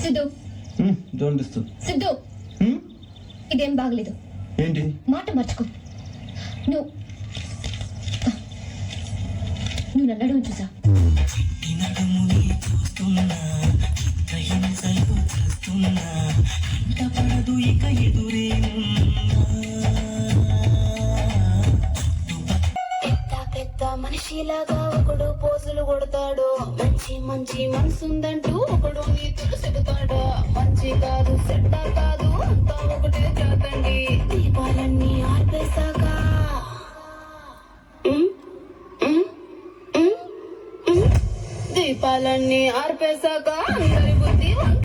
సిద్ధు జోడిస్తూ సిద్ధు ఇదేం బాగలేదు. ఏంటి మాట మర్చుకో. నువ్వు నువ్వు నన్ను అడుగు చూసా. మనిషిలాగా ఒకడు పోజులు కొడతాడు, మంచి మంచి మనసుందంటూ ఒకడు నీతులు చెబుతాడు. మంచి కాదు చెడ్డ కాదు అంతా ఒకటే చేతండి. దీపాలన్నీ ఆర్పేశాక దీపాలన్నీ ఆర్పేశాక అందరి